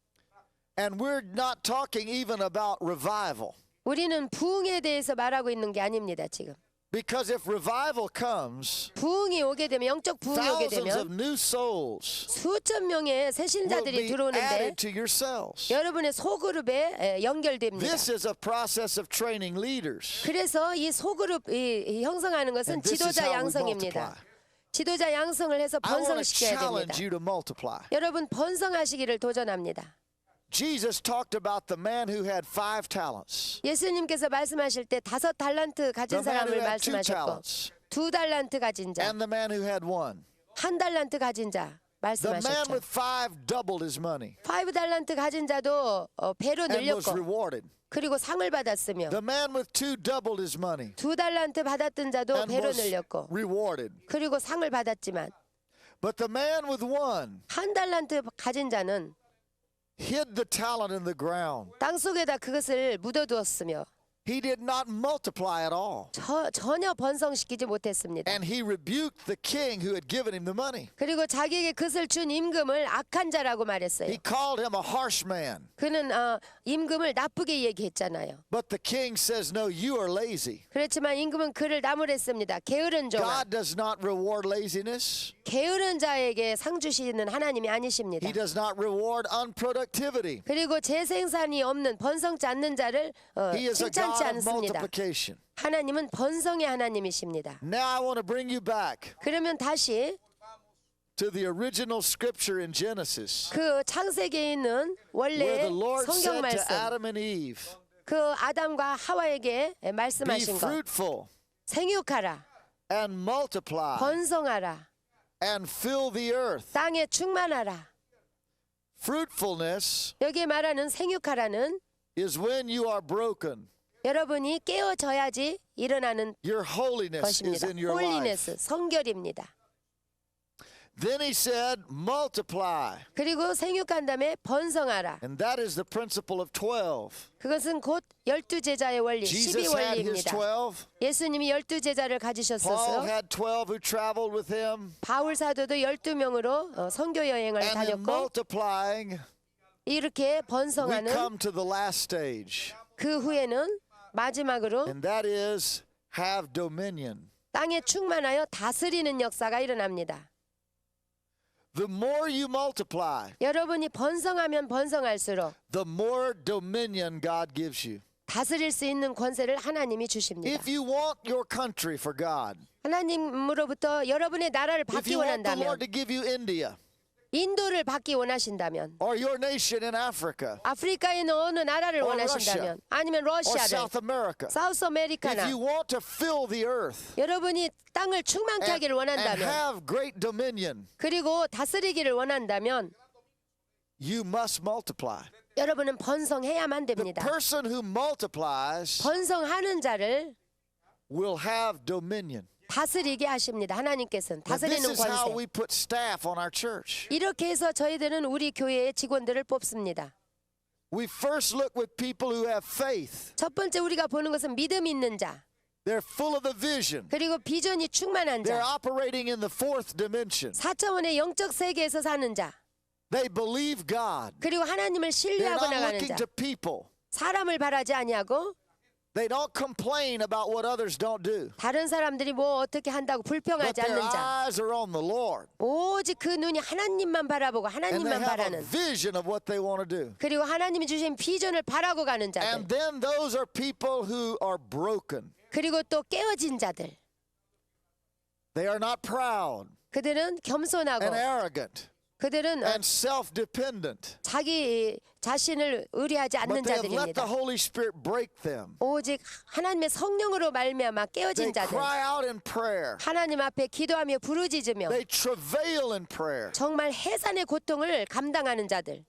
And we're not talking even about revival. 우리는 부흥에 대해서 말하고 있는 게 아닙니다, 지금. Because if revival comes, 부흥이 오게 되면 영적 부흥이 오게 thousands of 되면 new souls 수천 명의 새 will 신자들이 be 들어오는데 added to your cells. 여러분의 소그룹에 연결됩니다. This is a process of training leaders. 그래서 이 소그룹 이 형성하는 것은 And this is 지도자 how we 양성입니다. multiply. 지도자 양성을 해서 I want to 번성시켜야 됩니다. challenge you to multiply. 여러분 번성하시기를 도전합니다. Jesus talked about the man who had 5 talents. 예수님께서 말씀하실 때 5달란트 가진 The man who 사람을 had 2 말씀하셨고 talents. 2달란트 가진 자, And the man who had 1. 1달란트 가진 자 The man 말씀하셨죠. with 5 doubled his money 5달란트 가진 자도 배로 and was 늘렸고 rewarded. 그리고 상을 받았으며 The man with 2 doubled his money 2달란트 받았던 자도 and 배로 was 늘렸고 rewarded. 그리고 상을 받았지만 But the man with 1 1달란트 가진 자는 hid the talent in the ground. 땅 속에다 그것을 묻어두었으며 He did not multiply at all. 전혀 번성시키지 못했습니다. And he rebuked the king who had given him the money. 그리고 자기에게 그것을 준 임금을 악한 자라고 말했어요. He called him a harsh man. 그는 임금을 나쁘게 얘기했잖아요. But the king says, no, you are lazy. 그렇지만 임금은 그를 나무랬습니다. 게으른 종아. God does not reward laziness. 게으른 자에게 상 주시는 하나님이 아니십니다. He does not reward unproductivity. 그리고 재생산이 없는 번성치 않는 자를 He is a 칭찬치 God of 않습니다. multiplication. 하나님은 번성의 하나님이십니다. Now I want to bring you back 그러면 다시 to the original scripture in Genesis, 그 창세기에 있는 where 원래 the Lord 성경 said to 말씀, Adam and Eve, 그 아담과 하와에게 be 말씀하신 것, fruitful 생육하라, and multiply 번성하라, and fill the earth. 땅에 충만하라. Fruitfulness 여기에 말하는 생육하라는 is when you are broken. 여러분이 깨어져야지 일어나는 Your holiness is 것입니다. in your life. 홀리네스, 성결입니다. Then he said, multiply. 그리고 생육한 다음에 번성하라. And that is the principle of 12. 그것은 곧 12제자의 원리, Jesus had his 12원리입니다. 12. 예수님이 12제자를 Paul 가지셨었어요. had 12 who traveled with him. 바울 사도도 12명으로 선교 여행을 And in 다녔고 multiplying, 이렇게 we 번성하는 come to the last stage. 그 후에는 마지막으로 And that is have dominion. 땅에 충만하여 다스리는 역사가 일어납니다. The more you multiply, 여러분이 번성하면 번성할수록 the more dominion God gives you. 다스릴 수 있는 권세를 하나님이 주십니다. If you want your country for God, 하나님으로부터 여러분의 나라를 if 받기 you want the 원한다면, Lord to give you India 인도를 받기 원하신다면, or your nation in Africa 아프리카에 있는 어느 나라를 Or 원하신다면, 아니면 or 러시아를, South America, 사우스 if 아메리카나, you want to fill the earth 여러분이 땅을 충만케 and 하기를 원한다면, have great dominion, 그리고 다스리기를 원한다면 You must multiply. 여러분은 번성해야만 The 됩니다. person who multiplies 번성하는 자를 will have dominion. 다스리게 하십니다. 하나님께서는 Now, this 다스리는 is how 권세. we put staff on our church. 이렇게 해서 저희들은 우리 교회의 직원들을 뽑습니다. We first look with people who have faith. 첫 번째 우리가 보는 것은 믿음 있는 자, They're full of the vision. 그리고 비전이 충만한 They're 자, operating in the fourth dimension. 4차원의 영적 세계에서 사는 자, They believe God. 그리고 하나님을 They're 신뢰하고 not 나가는 looking 자, to people. 사람을 바라지 아니하고 They don't complain about what others don't do. 다른 사람들이 뭐 어떻게 한다고 But 불평하지 their 않는 자, eyes are on the Lord. 오직 그 눈이 하나님만 바라보고 And they 하나님만 have a 바라는, vision of what they want to do. 그리고 하나님이 주신 비전을 바라고 가는 자들, And then those are people who are broken. 그리고 또 깨어진 자들. They are not proud 그들은 겸손하고 and arrogant 그들은 and self-dependent. 자기 자신을 의뢰하지 않는 But they have let the 자들입니다. Holy Spirit break them. 오직 하나님의 성령으로 말미암아 They 깨어진 자들, cry out in prayer. 하나님 앞에 기도하며 부르짖으며 They travail in prayer. 정말 해산의 고통을 감당하는 자들,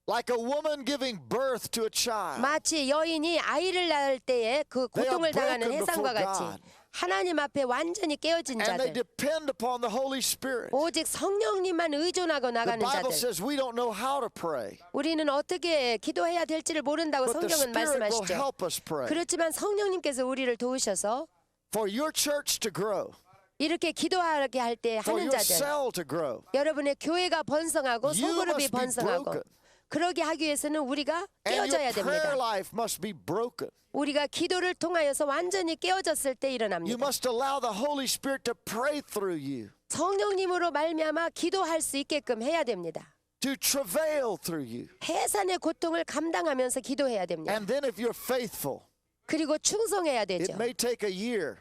Like a woman giving birth to a child. 마치 여인이 아이를 낳을 때에 그 They are 고통을 당하는 broken 해산과 before 같이 God. 하나님 앞에 완전히 깨어진 And they 자들, depend upon the Holy Spirit. 오직 성령님만 의존하고 The 나가는 Bible 자들. says we don't know how to pray, 우리는 어떻게 기도해야 될지를 모른다고 but the 성경은 Spirit will 말씀하시죠. help us pray. 그렇지만 성령님께서 우리를 도우셔서 For your church to grow, 이렇게 기도하게 할 때 for 하는 your 자들, cell to grow, 여러분의 교회가 번성하고 You 소그룹이 must be 번성하고 broken. 그러게 하기 위해서는 우리가 and your 깨어져야 prayer 됩니다. life must be broken. 우리가 기도를 통하여서 완전히 깨어졌을 때 You 일어납니다. must allow the Holy Spirit to pray through you, 성령님으로 말미암아 기도할 수 있게끔 해야 됩니다. to travail through you. 해산의 고통을 감당하면서 기도해야 됩니다. And then if you're faithful, 그리고 충성해야 it 되죠. may take a year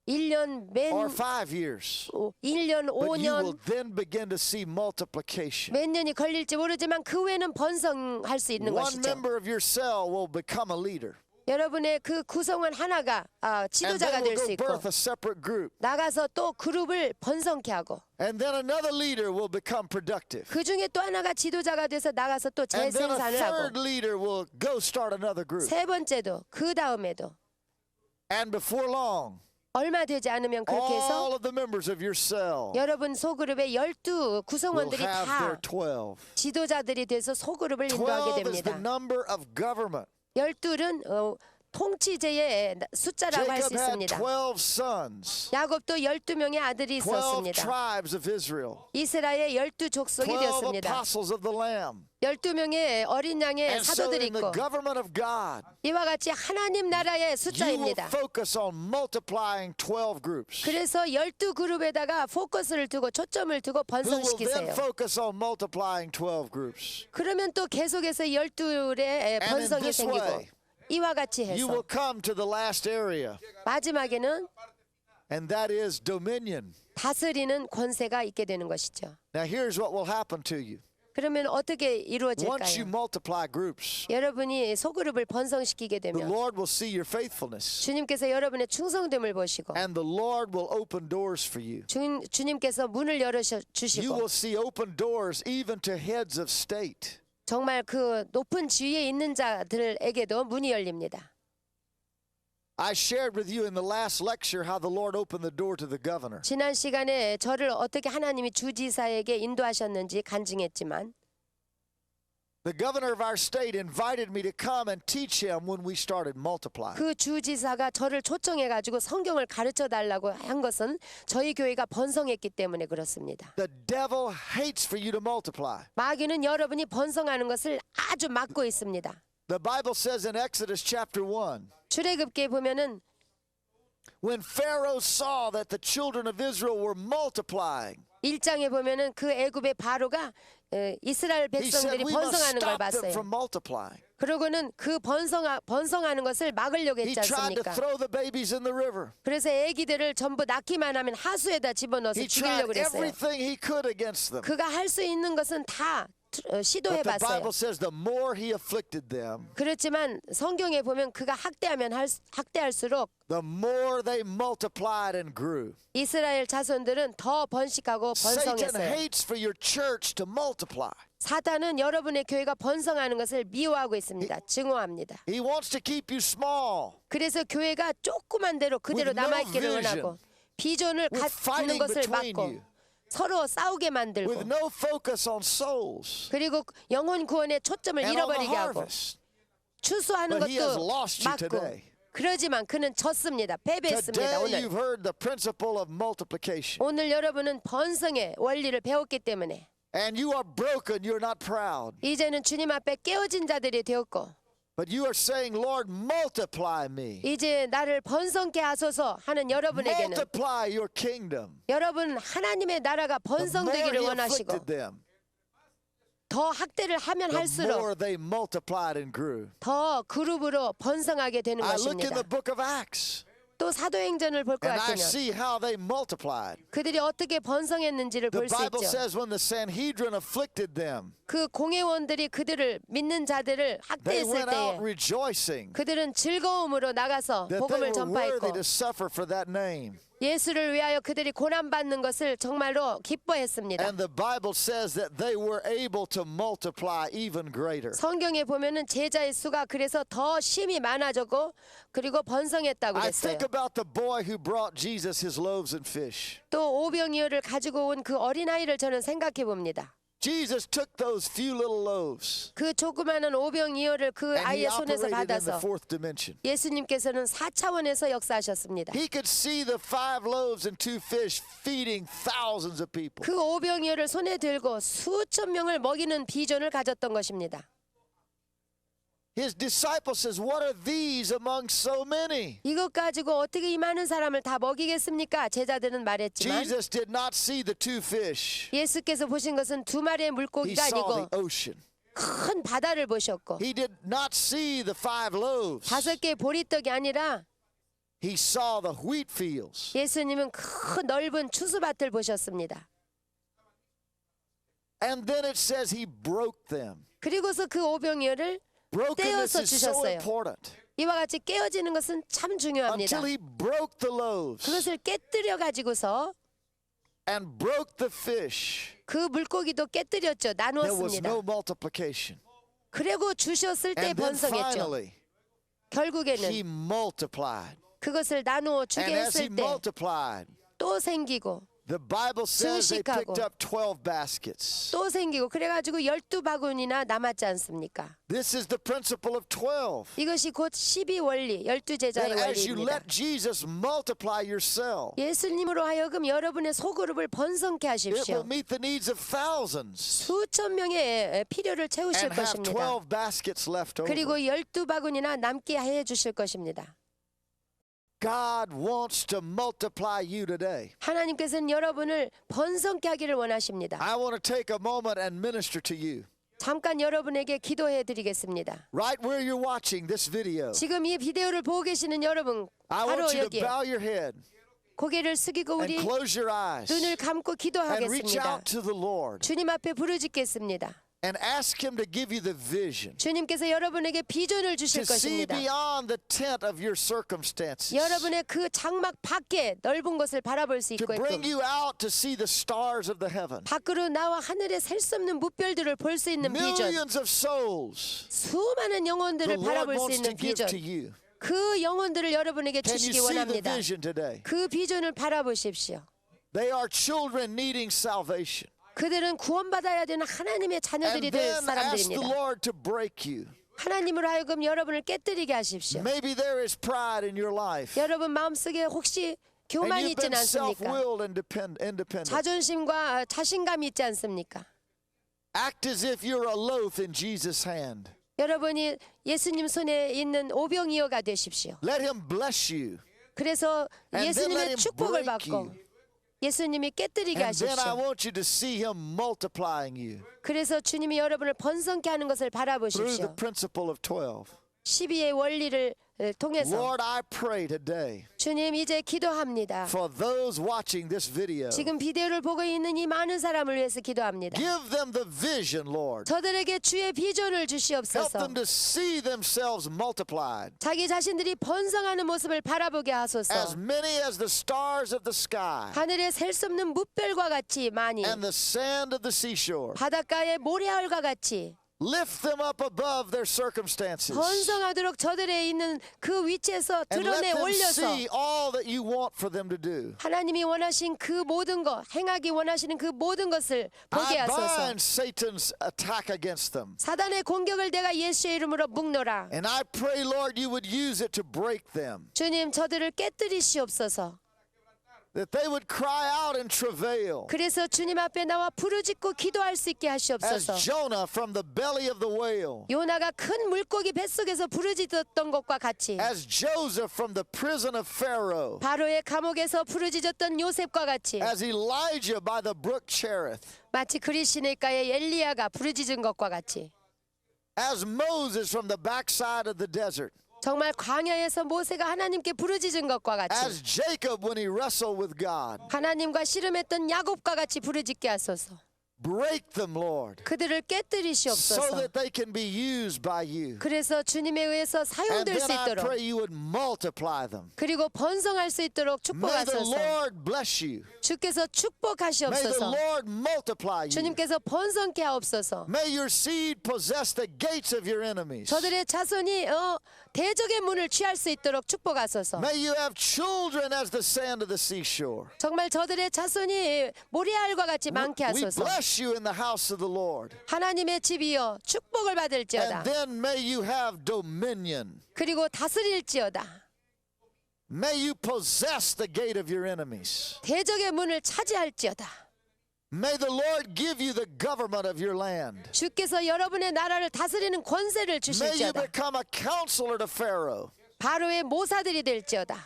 1년, or 5 years, 1년, but you will 5년, then begin to see multiplication. 몇 년이 걸릴지 모르지만 그 후에는 번성할 수 있는 One 것이죠. member of your cell will become a leader. 여러분의 그 구성원 하나가 And 지도자가 they will 될 수 go 있고 birth a separate group. 나가서 또 그룹을 번성케 하고 And then another leader will become productive. 그 중에 또 하나가 지도자가 돼서 나가서 또 And then a 재생산을 third 하고 leader will go start another group. 세 번째도 그 다음에도 And before long, 얼마 되지 않으면 그렇게 all 해서 of the members of your cell 여러분 소그룹의 12 will 구성원들이 have their 다 12. 지도자들이 돼서 소그룹을 12 인도하게 is the 됩니다. number of government. 12은 통치제의 숫자라고 할 수 Jacob had 있습니다. 12 sons, 야곱도 12명의 아들이 12 있었습니다. tribes of Israel, 이스라엘의 12족속이 12 되었습니다. apostles of the Lamb. 12명의 어린 양의 And so 사도들이 in the 있고 government of God, 이와 같이 하나님 나라의 you will 숫자입니다. focus on multiplying 12 groups. 그래서 12그룹에다가 포커스를 두고 초점을 두고 Who will then 번성시키세요. focus on multiplying 12 groups. 그러면 또 계속해서 12의 in 번성이 this 생기고 way, 이와 같이 You will 해서 come to the last area, 마지막에는 and that is dominion. 다스리는 권세가 있게 되는 것이죠. Now here's what will happen to you. 그러면 어떻게 Once you 이루어질까요? multiply groups, 여러분이 소그룹을 번성시키게 the 되면 Lord will see your faithfulness, 주님께서 여러분의 충성됨을 보시고 and the Lord will open doors for you. 주님께서 문을 열어 You 주시고 will see open doors even to heads of state. 정말 그 높은 지위에 있는 자들에게도 문이 열립니다. I shared with you in the last lecture how the Lord opened the door to the governor. 지난 시간에 저를 어떻게 하나님이 주지사에게 인도하셨는지 간증했지만 The governor of our state invited me to come and teach him when we started multiplying. 그 주지사가 저를 초청해 가지고 성경을 가르쳐 달라고 한 것은 저희 교회가 번성했기 때문에 그렇습니다. The devil hates for you to multiply. 마귀는 여러분이 번성하는 것을 아주 막고 있습니다. The Bible says in Exodus chapter 1, 출애굽기에 보면은 when Pharaoh saw that the children of Israel were multiplying, 1장에 보면은 그 애굽의 바로가 이스라엘 he said, 백성들이 we must 번성하는 걸 stop them 봤어요. from multiplying. 그러고는 그 번성하는 것을 막으려고 He 했지 tried to 않습니까? throw the babies in the river. 그래서 애기들을 전부 낳기만 하면 하수에다 집어넣어서 He 죽이려고 tried 그랬어요. everything he could against them. 그가 할 수 있는 것은 다 But the 시도해봤어요. Bible says the more he afflicted them, 그렇지만 성경에 보면 그가 학대할수록 the more they multiplied and grew. 이스라엘 자손들은 더 번식하고 Satan 번성했어요. hates for your church to multiply. 사단은 여러분의 교회가 번성하는 것을 미워하고 있습니다. 증오합니다. He wants to keep you small, 그래서 교회가 조그만 대로 그대로 With no 남아있기를 vision. 원하고 비전을 with 갖는 fighting 것을 between 막고 you, 서로 싸우게 만들고 with no focus on souls 그리고 영혼 구원에 초점을 and on the 잃어버리게 하고 harvest. 추수하는 But he has 것도 lost you 막고 today. 그러지만 그는 졌습니다. 패배했습니다. Today 오늘 you've heard the principle of multiplication. 오늘 여러분은 번성의 원리를 배웠기 때문에 And you are broken, you're not proud. 이제는 주님 앞에 깨어진 자들이 되었고 But you are saying, Lord, multiply me. 이제 나를 번성케 하소서 하는 여러분에게는 Multiply your kingdom. 여러분 하나님의 나라가 The more 번성되기를 he 원하시고 afflicted them, 더 학대를 하면 the 할수록 more they multiplied and grew. 더 그룹으로 번성하게 되는 I look in 것입니다. the book of Acts 또 사도행전을 볼 것 and I 같으면 see how they multiplied. 그들이 어떻게 번성했는지를 The 볼 수 Bible 있죠. says when the Sanhedrin afflicted them, 그 공회원들이 그들을 믿는 자들을 they 학대했을 went out 때에 rejoicing 그들은 즐거움으로 나가서 that they 복음을 were worthy 전파했고 to suffer for that name. 예수를 위하여 그들이 고난받는 것을 정말로 기뻐했습니다. And the Bible says that they were able to multiply even greater. 성경에 보면은 제자의 수가 그래서 더 심히 많아졌고 그리고 번성했다고 I 그랬어요. think about the boy who brought Jesus his loaves and fish. 또 오병이어를 가지고 온 그 어린아이를 저는 생각해 봅니다. Jesus took those few little loaves 그 조그마한 오병이어를 그 and he 아이의 손에서 operated in the 받아서 fourth dimension. 예수님께서는 4차원에서 역사하셨습니다. He could see the 5 loaves and 2 fish feeding thousands of people. 그 오병이어를 손에 들고 수천 명을 먹이는 비전을 가졌던 것입니다. His disciple says, "What are these among so many?" 이것 가지고 어떻게 이 많은 사람을 다 먹이겠습니까? 제자들은 말했지만 Jesus did not see the 2 fish. 예수께서 보신 것은 두 마리의 He 물고기가 saw 아니고 the ocean. 큰 바다를 보셨고 He did not see the 5 loaves. 5개의 보리떡이 아니라 He saw the wheat fields. 예수님은 큰 넓은 추수밭을 보셨습니다. And then it says he broke them. 그리고서 그 오병이어를 Brokenness 떼어서 is so 주셨어요. important. 이와 같이 깨어지는 것은 참 중요합니다. Until he broke the loaves 그것을 깨뜨려 가지고서 and broke the fish, 그 물고기도 깨뜨렸죠. there was 나누었습니다. no multiplication. 그리고 주셨을 때 And then 번성했죠. finally, he 결국에는 multiplied. 그것을 나누어 주게 And as he 했을 때 multiplied, 또 생기고 the Bible says they 증식하고. picked up 12 baskets. 또 생기고 그래가지고 12바구니나 남았지 않습니까? This is the principle of 12. 이것이 곧 12원리, 12제자의 That as you 원리입니다. let Jesus multiply your cell, 예수님으로 하여금 여러분의 소그룹을 번성케 it will 하십시오. meet the needs of thousands 수천 명의 필요를 채우실 and have 것입니다. 12 baskets left over. 그리고 12바구니나 남게 해 주실 것입니다. God wants to multiply you today. 하나님께서는 여러분을 번성케 하기를 원하십니다. I want to take a moment and minister to you. 잠깐 여러분에게 기도해 드리겠습니다. Right where you're watching this video, 지금 이 비디오를 보고 계시는 여러분 I 바로 want you to 여기에 bow your head 고개를 숙이고 and 우리 close your eyes 눈을 감고 and reach 기도하겠습니다. out to the Lord 주님 앞에 부르짖겠습니다. and ask Him to give you the vision 주님께서 여러분에게 비전을 to 주실 see 것입니다. beyond the tent of your circumstances, 여러분의 그 장막 밖에 넓은 곳을 바라볼 수 to 있게끔 bring you out to see the stars of the heaven. 밖으로 나와 하늘에 셀 수 없는 무별들을 볼 수 있는 비전, Millions of souls 수많은 the 영혼들을 Lord 바라볼 수 wants to 있는 give 비전, to you. 그 영혼들을 여러분에게 Can you 주시기 see the 원합니다. vision today? 그 비전을 바라보십시오. They are children needing salvation. 그들은 구원받아야 되는 하나님의 And 자녀들이 될 then ask the 사람들입니다. Lord to break you. 하나님으로 하여금 여러분을 깨뜨리게 하십시오. Maybe there is pride in your life. 여러분 마음속에 혹시 And 교만이 you've been 있지는 않습니까? self-willed and independent. 자존심과 자신감이 있지 않습니까? Act as if you're a loaf in Jesus' hand. 여러분이 예수님 손에 있는 오병이어가 되십시오. Let Him bless you. 그래서 And then let 예수님의 him 축복을 break 받고 you. 예수님이 깨뜨리게 And then I 하십시오. want you to see Him multiplying you 그래서 주님이 여러분을 번성케 하는 것을 through the 바라보십시오. principle of 12. 12의 원리를 통해서 Lord, I pray today 주님 이제 기도합니다. for those watching this video. 지금 비디오를 보고 있는 이 많은 사람을 위해서 기도합니다. Give them the vision, Lord. 저들에게 주의 비전을 Help 주시옵소서. them to see themselves multiplied. 자기 자신들이 번성하는 모습을 바라보게 As 하소서. many as the stars of the sky 하늘에 셀 수 없는 무별과 같이 많이, and the sand of the seashore. 바닷가의 모래알과 같이 Lift them up above their circumstances. 번성하도록 저들에 있는 그 위치에서 And let 드러내 them 올려서 see all that you want for them to do. 하나님이 원하신 그 모든 것, 행하기 원하시는 그 모든 것을 보게 I 하소서. bind Satan's attack against them. 사단의 공격을 내가 예수의 이름으로 묶노라. And I pray, Lord, you would use it to break them. 주님 저들을 깨뜨리시옵소서. That they would cry out and travail. 그래서 주님 앞에 나와 부르짖고 기도할 수 있게 As 하시옵소서. Jonah from the belly of the whale. 요나가 큰 물고기 뱃속에서 부르짖었던 것과 같이 As Joseph from the prison of Pharaoh. 바로의 감옥에서 부르짖었던 요셉과 같이 As Elijah by the brook Cherith. 마치 그리시네가의 엘리야가 부르짖은 것과 같이 As Moses from the backside of the desert. 정말 광야에서 모세가 하나님께 부르짖은 것과 같이 As Jacob when he wrestled with God. 하나님과 씨름했던 야곱과 같이 부르짖게 하소서. Break them, Lord, 그들을 so 깨뜨리시옵소서. that they can be used by you. 그래서 주님에 의해서 And 사용될 then 수 I 있도록 pray you would multiply them. 그리고 번성할 수 있도록 May the 축복하소서. Lord bless you. 주께서 May the 축복하시옵소서. Lord multiply you. 주님께서 번성케 하옵소서. May your seed possess the gates of your enemies. 저들의 자손이 대적의 문을 취할 수 있도록 축복하소서. May you have children as the sand of the seashore. 정말 저들의 자손이 모래알과 같이 많게 We 하소서. bless you in the house of the Lord. 하나님의 집이여 축복을 받을지어다. And then may you have dominion. 그리고 다스릴지어다. May you possess the gate of your enemies. 대적의 문을 차지할지어다. May the Lord give you the government of your land. 주께서 여러분의 나라를 다스리는 권세를 May you 주실지어다. become a counselor to Pharaoh. 바로의 모사들이 될지어다.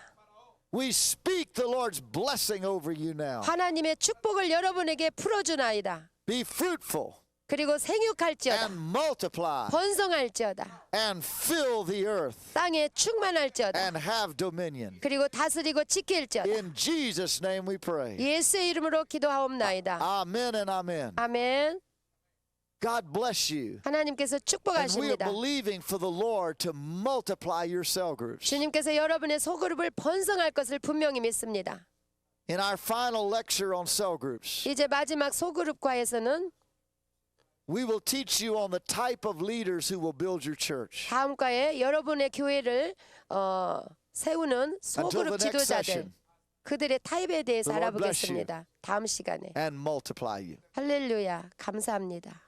We speak the Lord's blessing over you now. 하나님의 축복을 여러분에게 풀어주나이다. Be fruitful 그리고 생육할지어다. and multiply 번성할지어다. and fill the earth 땅에 충만할지어다. and have dominion. 그리고 다스리고 지킬지어다. In Jesus' name we pray. 예수의 이름으로 기도하옵나이다. Amen and amen. 아멘. God bless you. 하나님께서 And we are 축복하십니다. believing for the Lord to multiply your cell groups. 주님께서 여러분의 소그룹을 번성할 것을 분명히 믿습니다. In our final lecture on cell groups, 이제 마지막 소그룹과에서는 we will teach you on the type of leaders who will build your church. 다음 과에 여러분의 교회를 세우는 소그룹 Until the next 지도자들 session. 그들의 타입에 대해서 The Lord bless you. 알아보겠습니다. 다음 시간에. And multiply you. 할렐루야. 감사합니다.